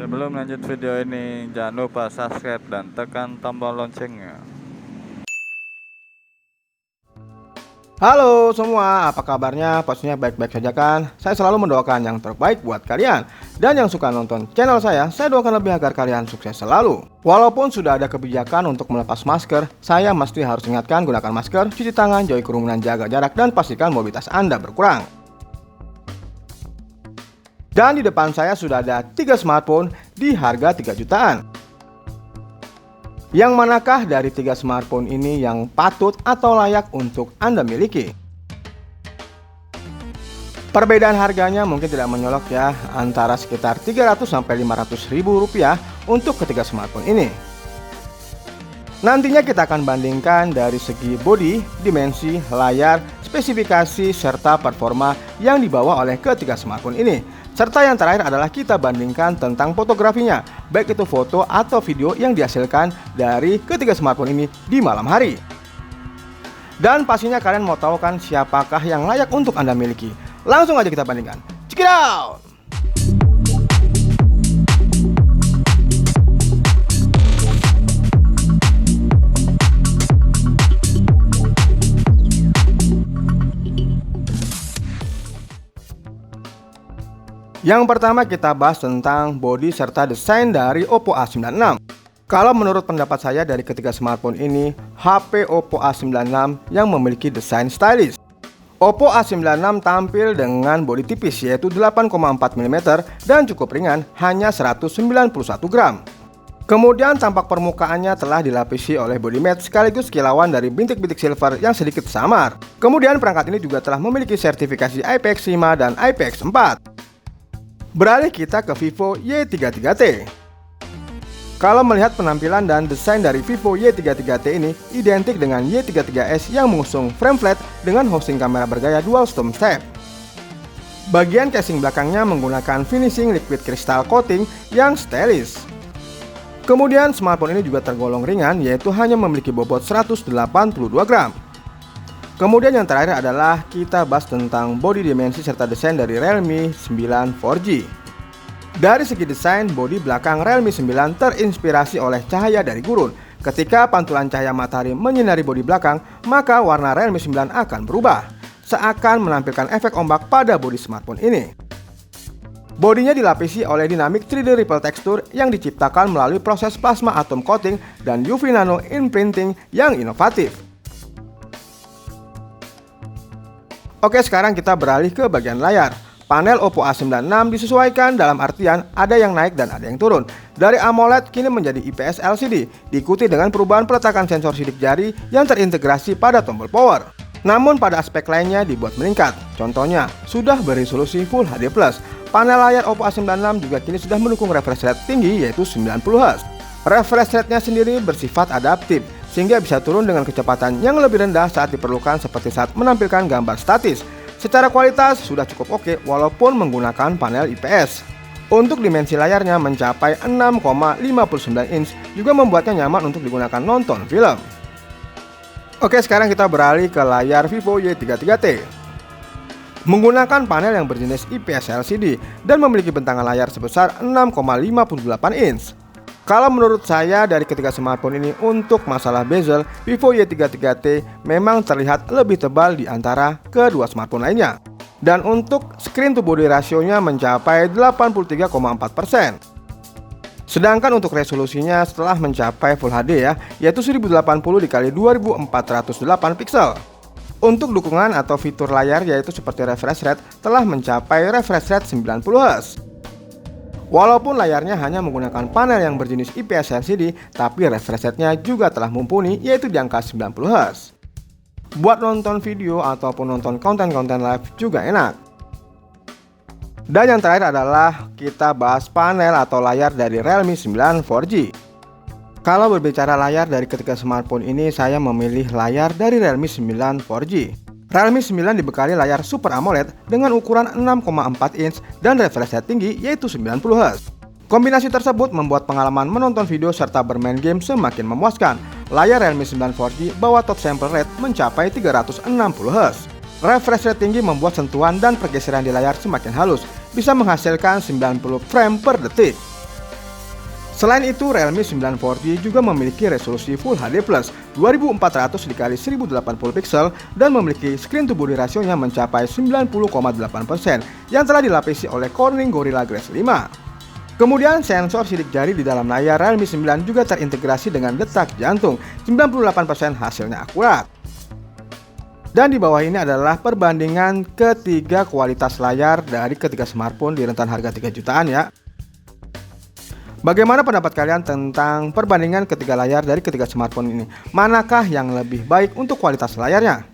Sebelum lanjut video ini, jangan lupa subscribe dan tekan tombol loncengnya. Halo semua, apa kabarnya? Pastinya baik-baik saja kan? Saya selalu mendoakan yang terbaik buat kalian. Dan yang suka nonton channel saya doakan lebih agar kalian sukses selalu. Walaupun sudah ada kebijakan untuk melepas masker, saya mesti harus ingatkan gunakan masker, cuci tangan, jauhi kerumunan, jaga jarak, dan pastikan mobilitas Anda berkurang. Dan di depan saya sudah ada 3 smartphone di harga 3 jutaan. Yang manakah dari 3 smartphone ini yang patut atau layak untuk Anda miliki? Perbedaan harganya mungkin tidak menyolok ya, antara sekitar 300 sampai 500 ribu rupiah untuk ketiga smartphone ini. Nantinya kita akan bandingkan dari segi bodi, dimensi, layar, spesifikasi, serta performa yang dibawa oleh ketiga smartphone ini. Serta yang terakhir adalah kita bandingkan tentang fotografinya, baik itu foto atau video yang dihasilkan dari ketiga smartphone ini di malam hari. Dan pastinya kalian mau tahu kan siapakah yang layak untuk Anda miliki. Langsung aja kita bandingkan. Check it out! Yang pertama kita bahas tentang bodi serta desain dari Oppo A96. Kalau menurut pendapat saya dari ketiga smartphone ini, HP Oppo A96 yang memiliki desain stylish. Oppo A96 tampil dengan bodi tipis yaitu 8,4 mm dan cukup ringan, hanya 191 gram. Kemudian tampak permukaannya telah dilapisi oleh body matte sekaligus kilauan dari bintik-bintik silver yang sedikit samar. Kemudian perangkat ini juga telah memiliki sertifikasi IPX5 dan IPX4. Beralih kita ke Vivo Y33T. Kalau melihat penampilan dan desain dari Vivo Y33T ini identik dengan Y33s yang mengusung frame flat dengan housing kamera bergaya dual stomp step. Bagian casing belakangnya menggunakan finishing liquid crystal coating yang stylish. Kemudian smartphone ini juga tergolong ringan yaitu hanya memiliki bobot 182 gram. Kemudian yang terakhir adalah kita bahas tentang bodi dimensi serta desain dari Realme 9 4G. Dari segi desain, bodi belakang Realme 9 terinspirasi oleh cahaya dari gurun. Ketika pantulan cahaya matahari menyinari bodi belakang, maka warna Realme 9 akan berubah, seakan menampilkan efek ombak pada bodi smartphone ini. Bodinya dilapisi oleh dynamic 3D ripple texture yang diciptakan melalui proses plasma atom coating dan UV nano imprinting yang inovatif. Oke, sekarang kita beralih ke bagian layar. Panel Oppo A96 disesuaikan dalam artian ada yang naik dan ada yang turun. Dari AMOLED kini menjadi IPS LCD, diikuti dengan perubahan peletakan sensor sidik jari yang terintegrasi pada tombol power. Namun pada aspek lainnya dibuat meningkat. Contohnya, sudah beresolusi Full HD+. Panel layar Oppo A96 juga kini sudah mendukung refresh rate tinggi yaitu 90Hz. Refresh rate-nya sendiri bersifat adaptif, sehingga bisa turun dengan kecepatan yang lebih rendah saat diperlukan seperti saat menampilkan gambar statis. Secara kualitas sudah cukup oke walaupun menggunakan panel IPS. Untuk dimensi layarnya mencapai 6,59 inch juga membuatnya nyaman untuk digunakan nonton film. Oke, sekarang kita beralih ke layar Vivo Y33T. Menggunakan panel yang berjenis IPS LCD dan memiliki bentangan layar sebesar 6,58 inch. Kalau menurut saya dari ketiga smartphone ini untuk masalah bezel, Vivo Y33T memang terlihat lebih tebal di antara kedua smartphone lainnya. Dan untuk screen to body rasionya mencapai 83,4%. Sedangkan untuk resolusinya setelah mencapai Full HD yaitu 1080x2408 pixel. Untuk dukungan atau fitur layar yaitu seperti refresh rate telah mencapai refresh rate 90Hz. Walaupun layarnya hanya menggunakan panel yang berjenis IPS LCD, tapi refresh rate-nya juga telah mumpuni yaitu di angka 90Hz. Buat nonton video ataupun nonton konten-konten live juga enak. Dan yang terakhir adalah kita bahas panel atau layar dari Realme 9 4G. Kalau berbicara layar dari ketiga smartphone ini, saya memilih layar dari Realme 9 4G. Realme 9 dibekali layar Super AMOLED dengan ukuran 6,4 inch dan refresh rate tinggi yaitu 90Hz. Kombinasi tersebut membuat pengalaman menonton video serta bermain game semakin memuaskan. Layar Realme 9 4G bawa top sample rate mencapai 360Hz. Refresh rate tinggi membuat sentuhan dan pergeseran di layar semakin halus, bisa menghasilkan 90 frame per detik. Selain itu, Realme 9 4G juga memiliki resolusi Full HD+, 2400 x 1080 pixel dan memiliki screen to body rasionya mencapai 90,8% yang telah dilapisi oleh Corning Gorilla Glass 5. Kemudian sensor sidik jari di dalam layar Realme 9 juga terintegrasi dengan detak jantung, 98% hasilnya akurat. Dan di bawah ini adalah perbandingan ketiga kualitas layar dari ketiga smartphone di rentan harga 3 jutaan ya. Bagaimana pendapat kalian tentang perbandingan ketiga layar dari ketiga smartphone ini? Manakah yang lebih baik untuk kualitas layarnya?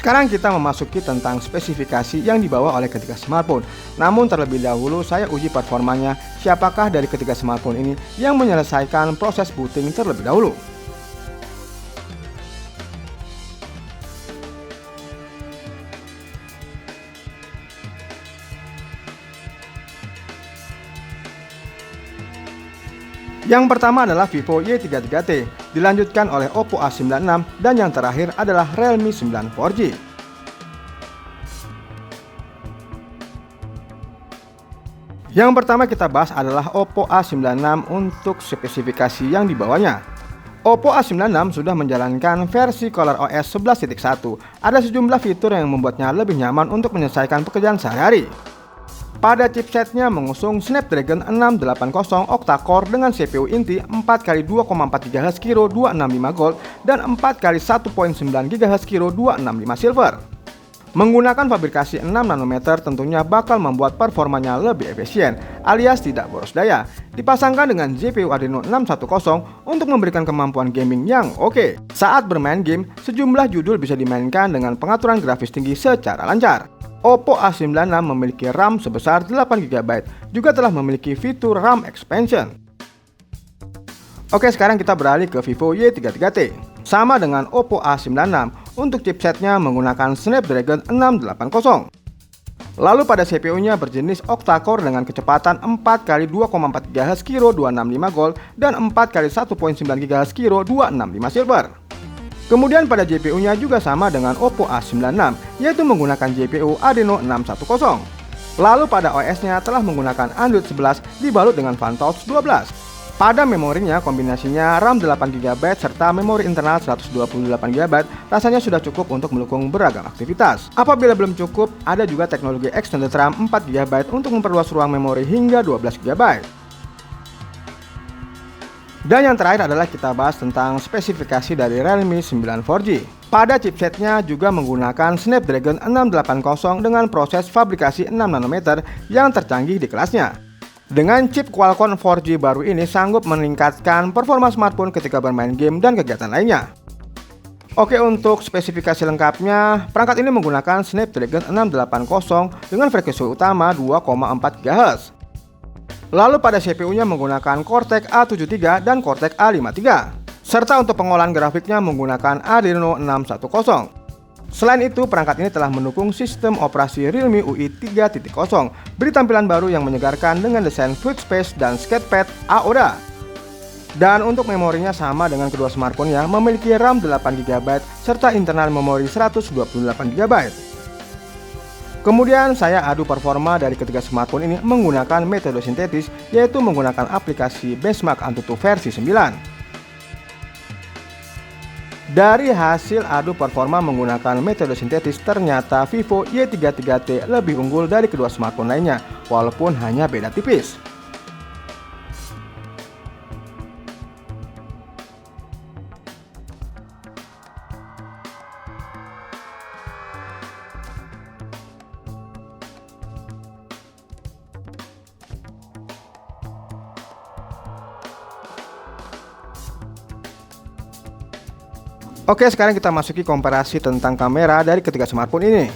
Sekarang kita memasuki tentang spesifikasi yang dibawa oleh ketiga smartphone. Namun terlebih dahulu saya uji performanya, siapakah dari ketiga smartphone ini yang menyelesaikan proses booting terlebih dahulu. Yang pertama adalah Vivo Y33T, dilanjutkan oleh Oppo A96, dan yang terakhir adalah Realme 9 4G. Yang pertama kita bahas adalah Oppo A96 untuk spesifikasi yang dibawanya. Oppo A96 sudah menjalankan versi ColorOS 11.1. Ada sejumlah fitur yang membuatnya lebih nyaman untuk menyelesaikan pekerjaan sehari-hari. Pada chipsetnya mengusung Snapdragon 680 octa-core dengan CPU inti 4x2,4 GHz Kryo 265 Gold dan 4x1.9 GHz Kryo 265 Silver. Menggunakan fabrikasi 6 nanometer tentunya bakal membuat performanya lebih efisien alias tidak boros daya. Dipasangkan dengan GPU Adreno 610 untuk memberikan kemampuan gaming yang oke. Saat bermain game, sejumlah judul bisa dimainkan dengan pengaturan grafis tinggi secara lancar. Oppo A96 memiliki RAM sebesar 8GB, juga telah memiliki fitur RAM expansion. Oke, sekarang kita beralih ke Vivo Y33T. Sama dengan Oppo A96, untuk chipsetnya menggunakan Snapdragon 680. Lalu pada CPU-nya berjenis octa-core dengan kecepatan 4x2,4 GHz Kryo 265 Gold dan 4x1.9 GHz Kryo 265 Silver. Kemudian pada GPU-nya juga sama dengan Oppo A96, yaitu menggunakan GPU Adreno 610. Lalu pada OS-nya telah menggunakan Android 11 dibalut dengan FunTouch 12. Pada memorinya kombinasinya RAM 8GB serta memori internal 128GB rasanya sudah cukup untuk mendukung beragam aktivitas. Apabila belum cukup, ada juga teknologi extended RAM 4GB untuk memperluas ruang memori hingga 12GB. Dan yang terakhir adalah kita bahas tentang spesifikasi dari Realme 9 4G. Pada chipsetnya juga menggunakan Snapdragon 680 dengan proses fabrikasi 6 nanometer yang tercanggih di kelasnya. Dengan chip Qualcomm 4G baru ini sanggup meningkatkan performa smartphone ketika bermain game dan kegiatan lainnya. Oke, untuk spesifikasi lengkapnya, perangkat ini menggunakan Snapdragon 680 dengan frekuensi utama 2,4 GHz. Lalu pada CPU-nya menggunakan Cortex A73 dan Cortex A53. Serta untuk pengolahan grafiknya menggunakan Adreno 610. Selain itu, perangkat ini telah mendukung sistem operasi Realme UI 3.0, beri tampilan baru yang menyegarkan dengan desain Fluid Space dan Sketchpad AODA. Dan untuk memorinya sama dengan kedua smartphone-nya, memiliki RAM 8GB serta internal memori 128GB. Kemudian saya adu performa dari ketiga smartphone ini menggunakan metode sintetis, yaitu menggunakan aplikasi Benchmark Antutu versi 9. Dari hasil adu performa menggunakan metode sintetis, ternyata Vivo Y33T lebih unggul dari kedua smartphone lainnya, walaupun hanya beda tipis. Oke, sekarang kita masuki komparasi tentang kamera dari ketiga smartphone ini.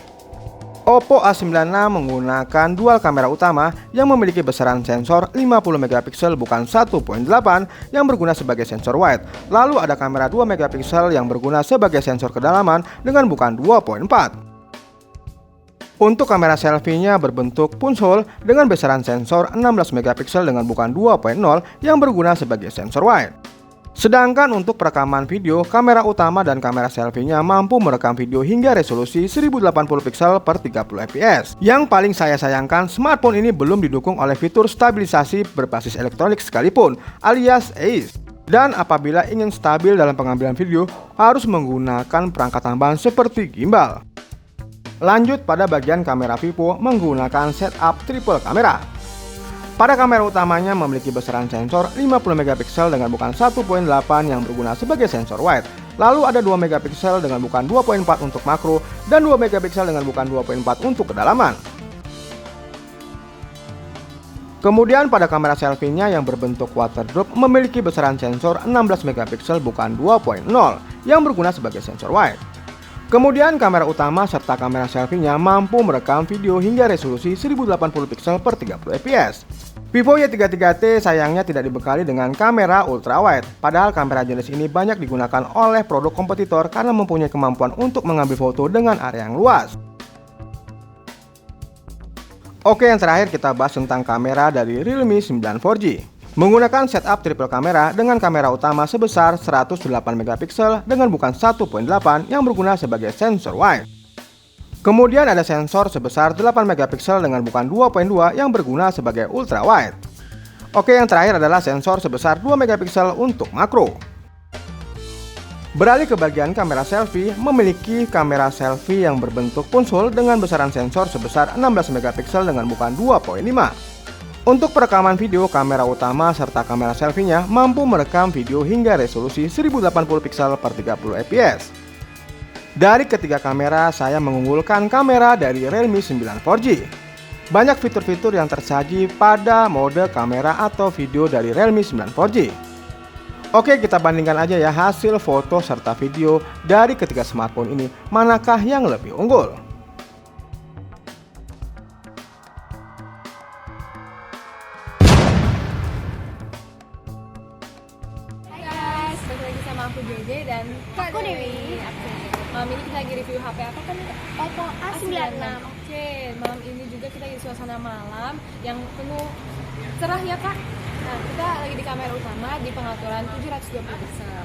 Oppo A96 menggunakan dual kamera utama yang memiliki besaran sensor 50MP bukan 1.8 yang berguna sebagai sensor wide. Lalu ada kamera 2MP yang berguna sebagai sensor kedalaman dengan bukan 2.4. Untuk kamera selfie-nya berbentuk punshole dengan besaran sensor 16 megapiksel dengan bukaan 2.0 yang berguna sebagai sensor wide. Sedangkan untuk perekaman video, kamera utama dan kamera selfie-nya mampu merekam video hingga resolusi 1080 pixel per 30 fps. Yang paling saya sayangkan, smartphone ini belum didukung oleh fitur stabilisasi berbasis elektronik sekalipun, alias AIS. Dan apabila ingin stabil dalam pengambilan video, harus menggunakan perangkat tambahan seperti gimbal. Lanjut pada bagian kamera Vivo menggunakan setup triple kamera. Pada kamera utamanya memiliki besaran sensor 50 megapiksel dengan bukaan 1.8 yang berguna sebagai sensor wide. Lalu ada 2 megapiksel dengan bukaan 2.4 untuk makro dan 2 megapiksel dengan bukaan 2.4 untuk kedalaman. Kemudian pada kamera selfie-nya yang berbentuk water drop memiliki besaran sensor 16 megapiksel bukaan 2.0 yang berguna sebagai sensor wide. Kemudian kamera utama serta kamera selfie-nya mampu merekam video hingga resolusi 1080 pixel per 30 fps. Vivo Y33T sayangnya tidak dibekali dengan kamera ultra wide, padahal kamera jenis ini banyak digunakan oleh produk kompetitor karena mempunyai kemampuan untuk mengambil foto dengan area yang luas. Oke, yang terakhir kita bahas tentang kamera dari Realme 9 4G. Menggunakan setup triple kamera dengan kamera utama sebesar 108 megapiksel dengan bukaan 1.8 yang berguna sebagai sensor wide. Kemudian ada sensor sebesar 8 megapiksel dengan bukaan 2.2 yang berguna sebagai ultra wide. Oke, yang terakhir adalah sensor sebesar 2 megapiksel untuk makro. Beralih ke bagian kamera selfie, memiliki kamera selfie yang berbentuk punshole dengan besaran sensor sebesar 16 megapiksel dengan bukaan 2.5. Untuk perekaman video, kamera utama serta kamera selfie-nya mampu merekam video hingga resolusi 1080 pixel per 30 fps. Dari ketiga kamera, saya mengunggulkan kamera dari Realme 9 4G. Banyak fitur-fitur yang tersaji pada mode kamera atau video dari Realme 9 4G. Oke, kita bandingkan aja ya hasil foto serta video dari ketiga smartphone ini, manakah yang lebih unggul. Aku JJ dan aku Dewi. Malam ini kita lagi review HP apa kan? Oppo A96. Oke, malam ini juga kita di suasana malam yang penuh cerah ya kak. Nah, kita lagi di kamera utama di pengaturan 720 pixel.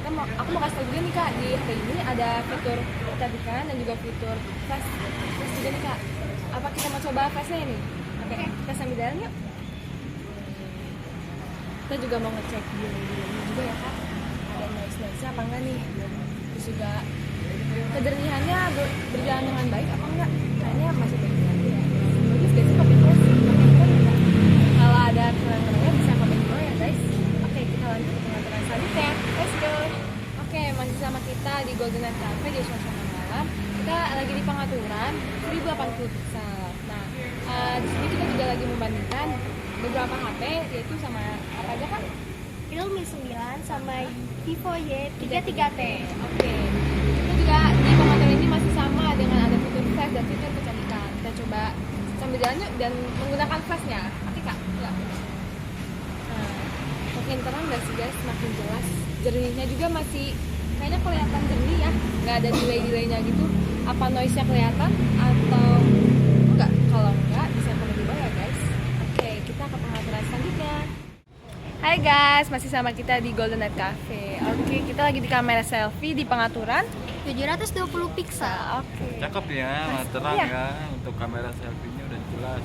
Nah, aku mau kasih tau juga nih kak, di HP ini ada fitur kecantikan dan juga fitur flash juga nih kak. Apa kita mau coba flashnya ini? Oke, kita sambil jalan yuk. Kita juga mau ngecek delay-nya juga ya kak. Ada noise-nya apa enggak nih, terus juga kejernihannya berjalan dengan baik apa enggak, kayaknya masih bagus ya. Bagus guys, pakai flash enggak? Kalau ada kurang-kurangnya bisa pakai dulu ya guys. Oke, kita lanjut ke pengaturan selanjutnya, let's go. Oke, masih sama kita di Golden Night Cafe di suasana malam. Kita lagi di pengaturan 1080 pixel. Nah, di sini kita juga lagi membandingkan beberapa HP, yaitu sama apa aja kan? Realme 9 sama Vivo Y33T. Oke. Kita juga di pengaturan ini masih sama dengan ada fitur flash dan fitur kecantikan. Kita coba sambil jalan yuk dan menggunakan flashnya. Oke kak? Enggak. Nah, makin terang gak sih guys? Makin jelas. Jernihnya juga masih kayaknya kelihatan jernih ya. Nggak ada delay-delaynya gitu. Apa noise-nya kelihatan atau enggak? Kalau enggak bisa komen di bawah ya guys. Oke, kita ke pengaturan selanjutnya. Hai guys, masih sama kita di Golden Night Cafe. Oke, kita lagi di kamera selfie di pengaturan 720 pixel. Oke. Cakep ya, terang Iya. ya. Untuk kamera selfie-nya udah jelas.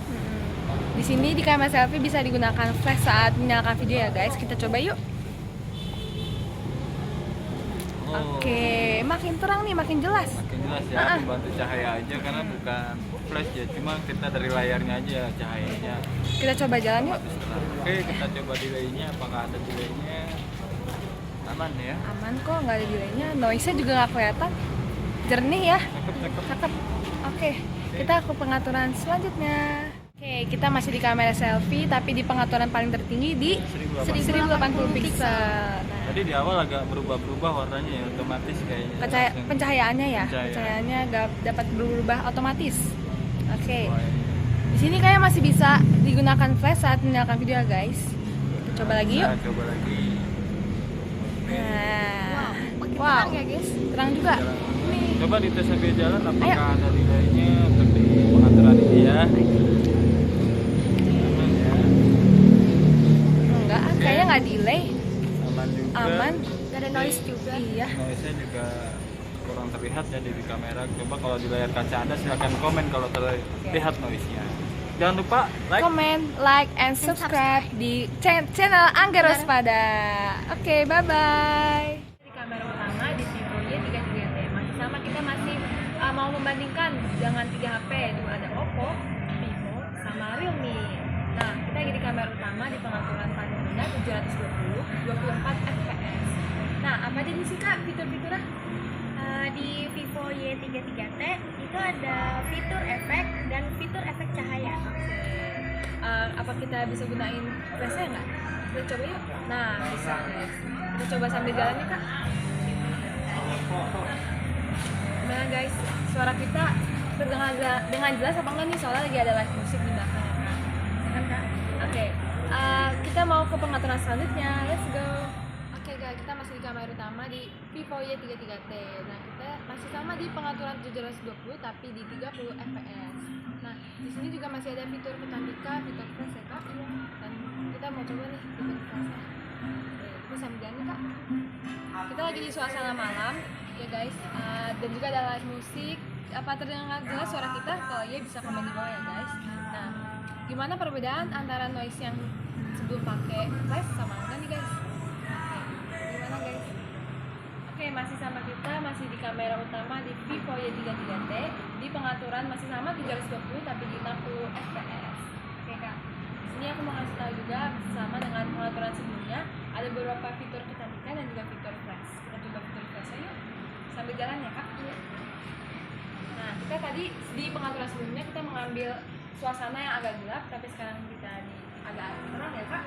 Di sini di kamera selfie bisa digunakan flash saat menyalakan video ya guys. Kita coba yuk. Oh, Oke, makin terang nih, makin jelas. makin jelas ya, dibantu cahaya aja karena bukan flash ya, cuma kita dari layarnya aja cahayanya. Kita coba jalan yuk. Otomatis terang. Oke, kita coba delaynya, apakah ada delaynya? Aman ya? Aman kok, nggak ada delaynya. Noise-nya juga nggak kelihatan. Jernih ya. Cakep. Cakep. Oke, kita ke pengaturan selanjutnya. Oke, kita masih di kamera selfie tapi di pengaturan paling tertinggi di 1080 pixel. Nah, Tadi di awal agak berubah-berubah warnanya ya, otomatis kayaknya. Langsung pencahayaannya ya, Pencahayaan. pencahayaannya dapat berubah otomatis. Oke, sesuai. di sini kayak masih bisa digunakan flash saat menyalakan video ya guys. Kita coba lagi yuk. Nah, coba lagi. Nah, Makin wow, terang ya guys. terang juga. Jalan. Nih, Coba dites sambil jalan apakah Ayo. ada delaynya atau tidak. kamera. Coba kalau di layar kaca Anda silahkan komen kalau terlihat noise-nya. Jangan lupa like, Comment, like, and subscribe di channel Angga Rospada. Oke, bye-bye. Di kamera utama di Vivo Y33T masih sama, kita masih mau membandingkan dengan 3 HP, dulu ada Oppo, Vivo, sama Realme. Nah, kita lagi di kamera utama di pengaturan paling rendah 720, 24 fps. Nah, apa aja sih Kak fitur-fiturnya? Di Vivo Y33T itu ada fitur efek dan fitur efek cahaya. Apa kita bisa gunain flashnya nggak? Kita coba yuk. Nah, bisa guys. Kita coba sambil jalan yuk Kak. Gimana guys? Suara kita terdengar dengan jelas apa enggak nih? Soalnya lagi ada live musik di belakang ya Kak. Oke, kita mau ke pengaturan selanjutnya. Let's go. Oke guys, kita masih di kamera utama di Vivo Y33T. Nah, kita masih sama di pengaturan 720 tapi di 30 fps. Nah, di sini juga masih ada fitur kecantikan, fitur flash ya Kak. Dan kita mau coba nih fitur flashnya. Oke, kita sambil jalan nih Kak. Kita lagi di suasana malam ya guys, dan juga ada live musik. Apa terdengar jelas suara kita? Kalau iya bisa komen di bawah ya guys. Nah, gimana perbedaan antara noise yang sebelum pakai flash sama enggak nih guys? Gimana guys? Oke, masih sama kita, masih di kamera utama di Vivo Y33T. Di pengaturan masih sama 320 tapi di 60 fps. Oke Kak, sini aku mau kasih tahu juga sama dengan pengaturan sebelumnya ada beberapa fitur kecantikan dan juga fitur flash. Kita coba fitur flash aja yuk. Sambil jalan ya Kak. Nah, kita tadi di pengaturan sebelumnya kita mengambil suasana yang agak gelap, tapi sekarang kita di agak terang ya Kak.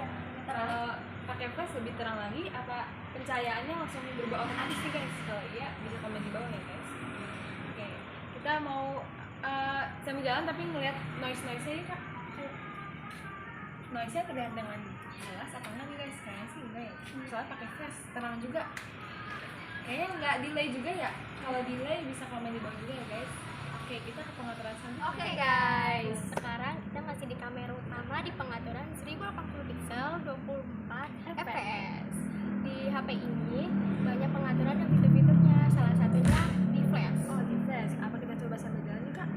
Kalau pakai flash lebih terang lagi, apa pencahayaannya langsung berubah otomatis nih guys? Kalau iya bisa komen di bawah ya guys. Oke, kita mau sambil jalan tapi ngeliat noise-nya ya Kak. Noise-nya terlihat dengan jelas apa enggak nih guys? Kayaknya sih enggak ya. Soalnya pakai flash terang juga. Kayaknya nggak delay juga ya. Kalau delay bisa komen di bawah juga ya guys. Oke, kita ke pengaturan selanjutnya. Oke guys, sekarang kita masih di kamera utama di pengaturan 1080 pixel 24 fps. Di HP ini banyak pengaturan dan fitur-fiturnya, salah satunya di flash. Oh, di flash. Apa kita coba sambil jalan nih Kak?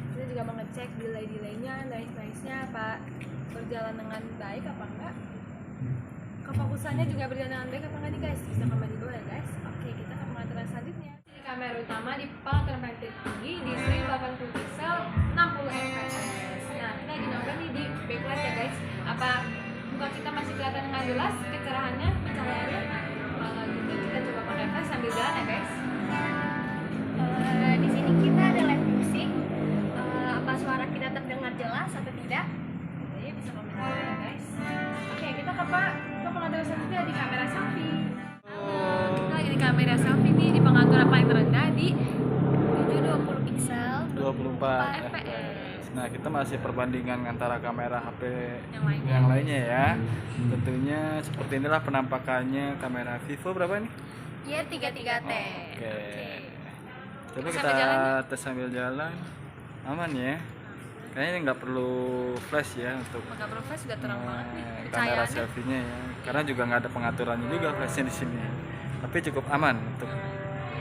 Kita juga mau ngecek delay-delaynya, noise-nya apa berjalan dengan baik apa enggak. Kefokusannya juga berjalan dengan baik apa enggak nih guys? Bisa komen di bawah ya guys. Oke, kita ke pengaturan selanjutnya. Di kamera utama di pengaturan paling tinggi di 1080 pixel 60 fps. Nah, kita lagi nyoba nih di backlight ya guys. Apa muka kita masih kelihatan dengan jelas kecerahannya, pencahayaannya? Kalau gitu kita coba pakai flash sambil jalan ya guys. Di sini kita ada live musik. Apa suara kita terdengar jelas atau tidak? Jadi bisa komen di bawah ya guys. Oke, kita ke pengaturan selanjutnya di kamera selfie. Kita lagi di kamera selfie nih di pengaturan paling rendah di 720 pixel 24 fps. Nah, kita masih perbandingan antara kamera HP Yang lainnya. lainnya ya. Tentunya seperti inilah penampakannya kamera Vivo berapa ini? Y33T. Oke. Coba Sambil kita jalan tes sambil jalan. Aman ya. Kayaknya nggak perlu flash ya untuk Maka profil sudah terang banget nih kamera pencahayaannya. selfie-nya ya. Karena juga nggak ada pengaturannya juga flashnya di sini. Tapi cukup aman untuk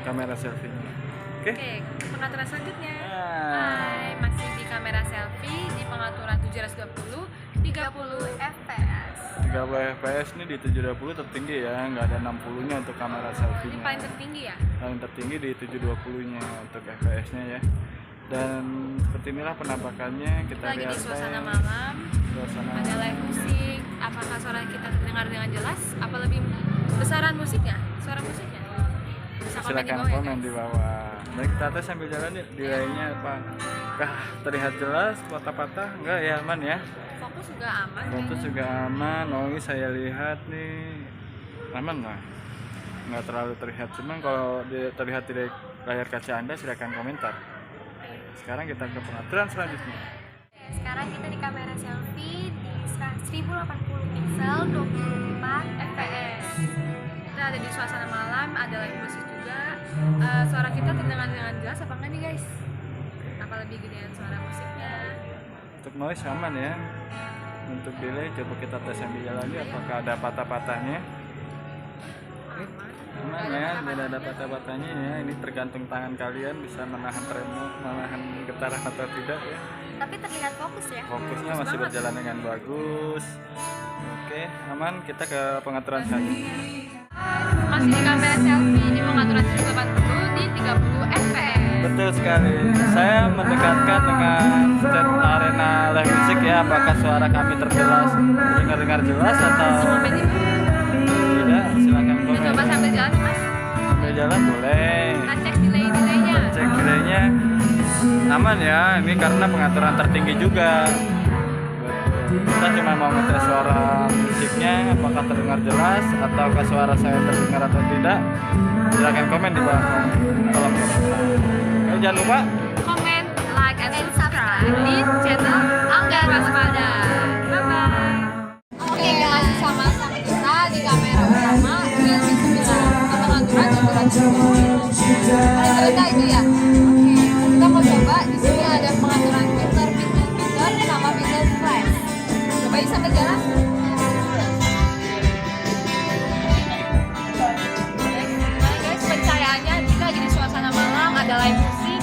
kamera selfie-nya. Oke. Oke, pengaturan selanjutnya. Nah. Hai, masih di kamera selfie di pengaturan 720 30 fps. 30 fps ini di 720 tertinggi ya, nggak ada 60-nya untuk kamera Ini selfie-nya. paling tertinggi ya. Paling tertinggi di 720-nya untuk fps-nya ya. Dan seperti inilah penampakannya. Kita Kita lagi di lihat suasana malam, suasana ada live musik. Apakah suara kita terdengar dengan jelas? Apa lebih besaran musiknya? Suara musiknya? Bisa komen di silakan bawah ya komen guys. di bawah. Dan kita tes sambil jalan yuk. Delaynya apa? Kah terlihat jelas? Patah-patah? Enggak ya, aman ya. Fokus juga aman. Fokus kayaknya. juga aman. Noise saya lihat nih aman lah. Nggak terlalu terlihat. Cuman kalau terlihat di layar kaca Anda silakan komentar. Sekarang kita ke pengaturan selanjutnya. Sekarang kita di kamera selfie di 1080 pixel 24 fps. Kita ada di suasana malam, ada live musik juga. Suara kita terdengar dengan jelas apa enggak nih guys? Apa lebih gedean suara musiknya? Untuk noise aman ya. Untuk delay coba kita tes sambil jalan yuk. Apakah ada patah-patahnya? Aman. Aman ya, tidak ada patah-patahnya ya. Ini tergantung tangan kalian bisa menahan remote, menahan getaran atau tidak ya. Tapi terlihat fokus ya. Fokusnya masih berjalan dengan bagus. Oke, aman. Kita ke pengaturan selanjutnya. Masih di kamera selfie di pengaturan 180 di 30 fps. Betul sekali. Saya mendekatkan dengan set arena live music ya. Apakah suara kami terjelas, dengar jelas atau tidak? Silakan komen. Coba sambil jalan mas. Sambil jalan boleh. Kita cek delay-delaynya. Cek delaynya aman ya. Ini karena pengaturan tertinggi juga. Kita cuma mau ngetes suara musiknya apakah terdengar jelas ataukah suara saya terdengar atau tidak. Silahkan komen di bawah kolom komentar. Oke, jangan lupa Komen, like, and subscribe di channel Angga Waspada. Bye bye. Oke guys, sama kita di kamera utama Realme 9 pengaturan 220. Ada cerita itu ya. Oke, kita mau coba di sini ada pengaturan filter sama filter flash. Cobain sambil jalan. Nah guys, pencahayaannya kita lagi di suasana malam, ada live musik.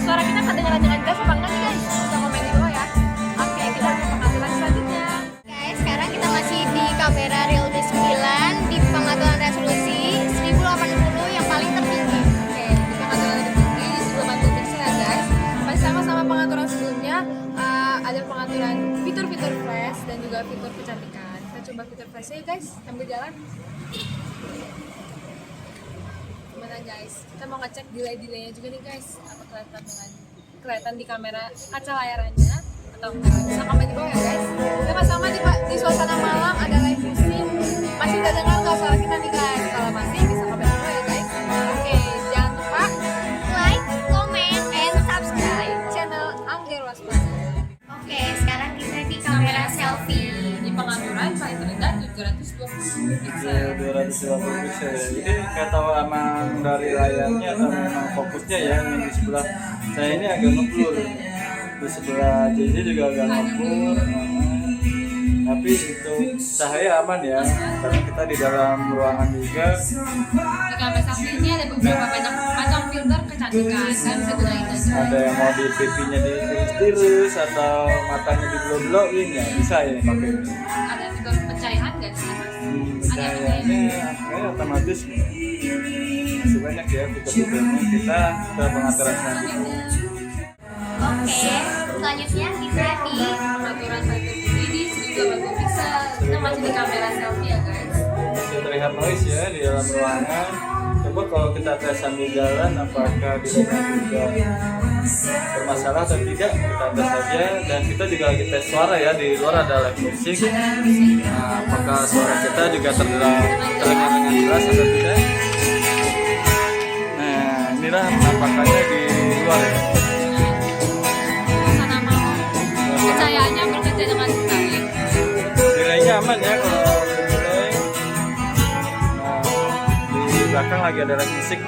Suara kita kedengaran dengan jelas apa enggak nih guys? Kita komen di bawah ya. Oke, kita ke pengaturan selanjutnya. Guys, sekarang kita masih di kamera Realme 9 di pengaturan resolusi 1080 yang paling tertinggi. Oke, di pengaturan lebih tinggi di 1080 pixel ya guys. Masih sama pengaturan sebelumnya, ada pengaturan fitur-fitur flash dan juga fitur kecantikan. Kita coba fitur flashnya ya guys, sambil jalan. Gimana guys? Kita mau ngecek delay-delaynya juga nih guys. Apa kelihatan di kamera kaca layarannya atau enggak? Bisa komen di bawah ya guys. Sama-sama di suasana malam ada live music. Masih udah dengar nggak suara kita nih guys? Kalau masih bisa komen di bawah ya guys. Oke, jangan lupa Like, comment, and subscribe. channel Angger Waspada. Oke, sekarang kita di kamera selfie. Di pengaturan paling terendah 720 pixel. 220 pixel ya. Jadi nggak tahu emang dari layarnya atau memang fokusnya ya. Yang di sebelah saya ini agak ngeblur. Di sebelah JJ juga agak ngeblur. Tapi untuk cahaya aman ya. Karena kita di dalam ruangan juga. Di kamera selfie ini ada beberapa banyak macam filter kecantikan. Kalian bisa gunain aja. Ada yang mau di pipinya di tirus atau matanya di blow-blowin ya bisa ya pakai ini. Ada fitur pencahayaan nggak sih mas? Cahayaannya kayak otomatis masih banyak ya fitur-fiturnya. Kita ke pengaturan selanjutnya. Oke, selanjutnya kita di Pengaturan paling tertinggi di 1080 pixel. Kita masih di kamera selfie ya guys. Masih terlihat noise ya di dalam ruangan. Coba kalau kita tes sambil jalan apakah delaynya juga bermasalah atau tidak, kita tes saja. Dan kita juga lagi tes suara ya, di luar ada live music. Nah, apakah suara kita juga terdengar dengan jelas atau tidak. Nah, inilah penampakannya di luar ya. Suasana malam. Pencahayaannya bekerja dengan baik. Delaynya aman ya kalau delay. Nah, di belakang lagi ada live musik.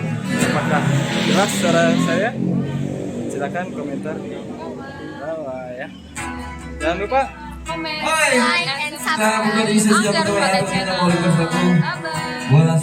Apakah jelas suara saya? Silakan komentar di bawah ya. Jangan lupa Komen, like, and subscribe. Angger Waspada channel. Bye bye.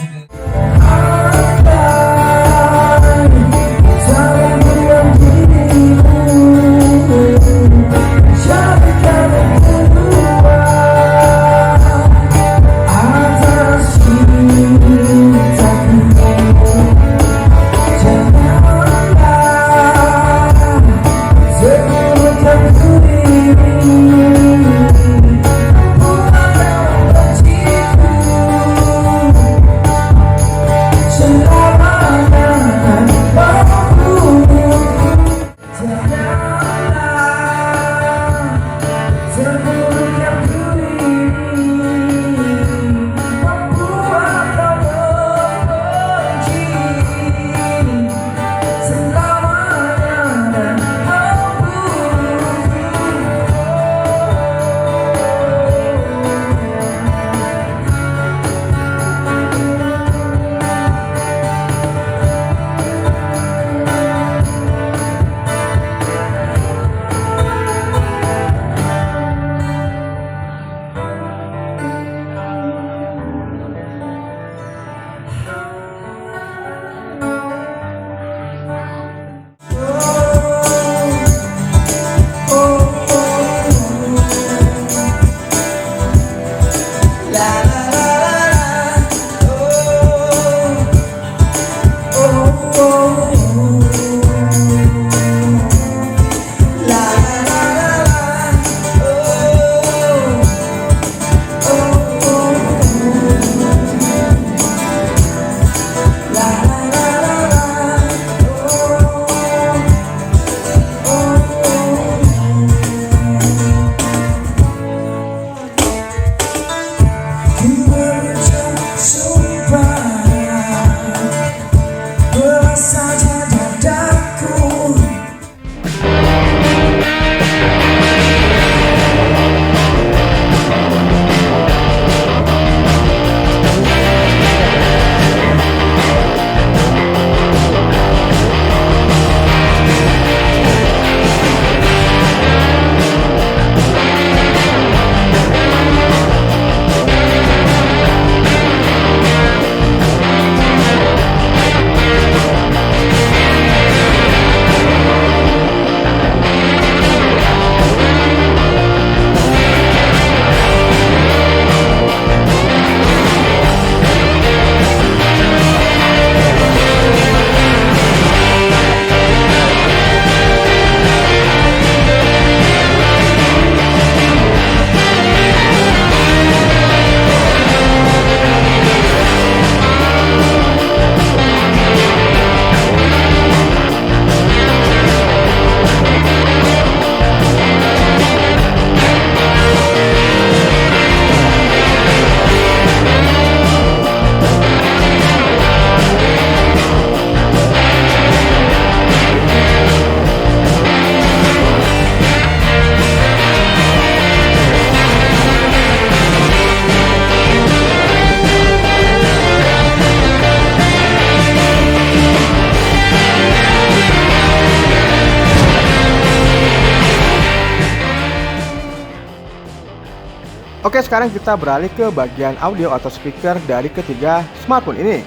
Oke, sekarang kita beralih ke bagian audio atau speaker dari ketiga smartphone ini.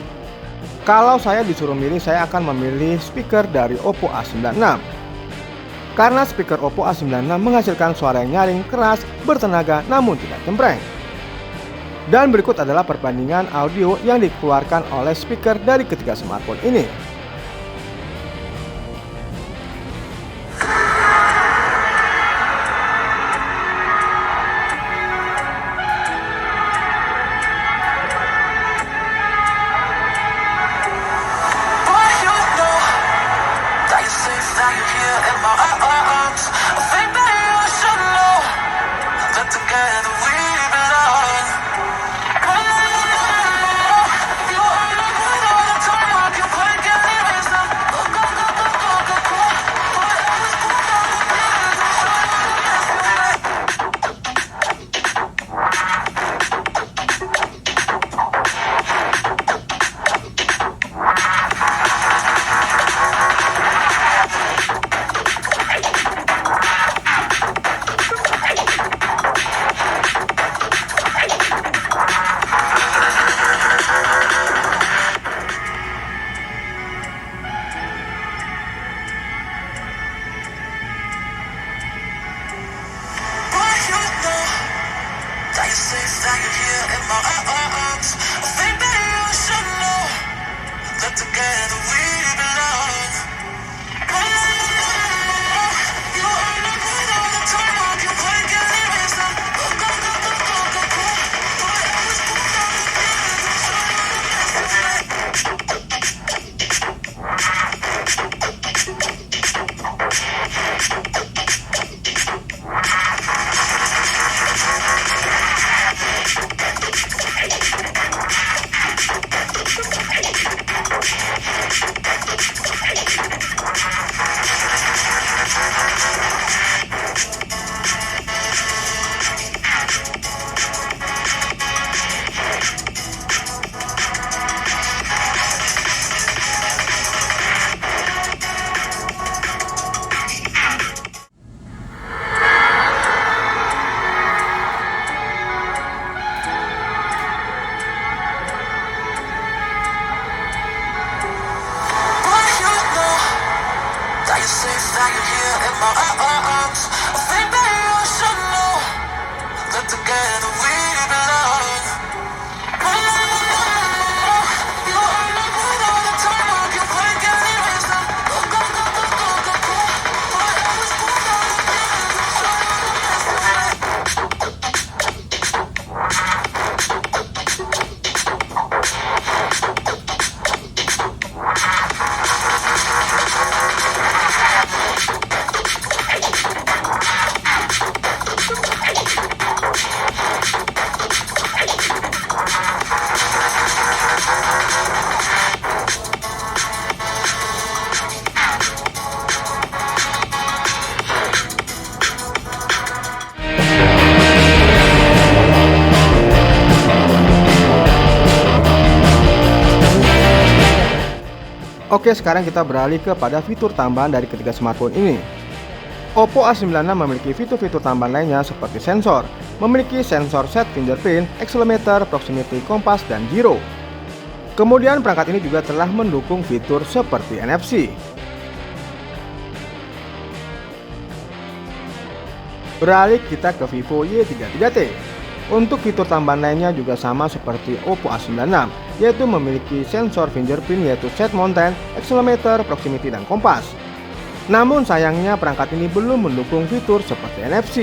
Kalau saya disuruh milih, saya akan memilih speaker dari Oppo A96. Karena speaker Oppo A96 menghasilkan suara yang nyaring, keras, bertenaga, namun tidak cempreng. Dan berikut adalah perbandingan audio yang dikeluarkan oleh speaker dari ketiga smartphone ini. Oke, sekarang kita beralih kepada fitur tambahan dari ketiga smartphone ini. Oppo A96 memiliki fitur-fitur tambahan lainnya seperti sensor, memiliki sensor set fingerprint, accelerometer, proximity, kompas, dan gyro. Kemudian perangkat ini juga telah mendukung fitur seperti NFC. Beralih kita ke Vivo Y33T. Untuk fitur tambahan lainnya juga sama seperti Oppo A96, yaitu memiliki sensor fingerprint yaitu set mountain, accelerometer, proximity, dan kompas. Namun sayangnya perangkat ini belum mendukung fitur seperti NFC.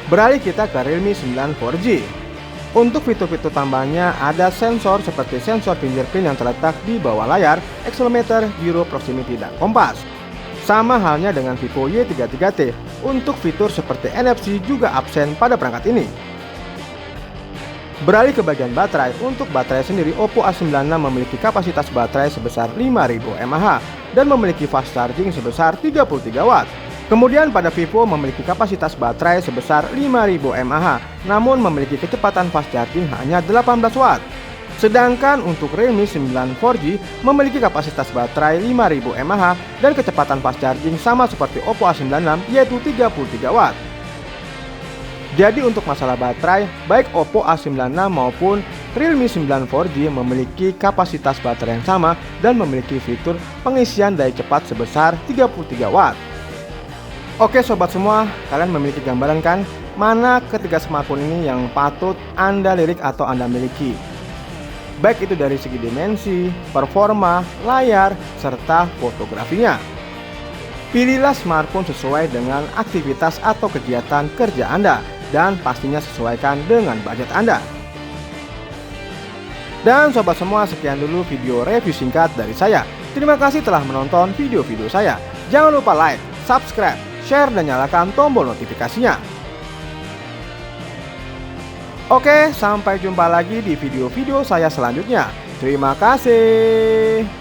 Beralih kita ke Realme 9 4G. Untuk fitur-fitur tambahannya ada sensor seperti sensor fingerprint yang terletak di bawah layar, accelerometer, gyro, proximity, dan kompas. Sama halnya dengan Vivo Y33T, untuk fitur seperti NFC juga absen pada perangkat ini. Beralih ke bagian baterai, untuk baterai sendiri Oppo A96 memiliki kapasitas baterai sebesar 5000 mAh dan memiliki fast charging sebesar 33 Watt. Kemudian pada Vivo memiliki kapasitas baterai sebesar 5000 mAh namun memiliki kecepatan fast charging hanya 18 Watt. Sedangkan untuk Realme 9 4G memiliki kapasitas baterai 5000 mAh dan kecepatan fast charging sama seperti Oppo A96 yaitu 33 Watt. Jadi untuk masalah baterai, baik Oppo A96 maupun Realme 9 4G memiliki kapasitas baterai yang sama dan memiliki fitur pengisian daya cepat sebesar 33 Watt. Oke sobat semua, kalian memiliki gambaran kan mana ketiga smartphone ini yang patut Anda lirik atau Anda miliki? Baik itu dari segi dimensi, performa, layar, serta fotografinya. Pilihlah smartphone sesuai dengan aktivitas atau kegiatan kerja Anda dan pastinya sesuaikan dengan budget Anda. Dan sobat semua, sekian dulu video review singkat dari saya. Terima kasih telah menonton video-video saya. Jangan lupa like, subscribe, share, dan nyalakan tombol notifikasinya. Oke, sampai jumpa lagi di video-video saya selanjutnya. Terima kasih.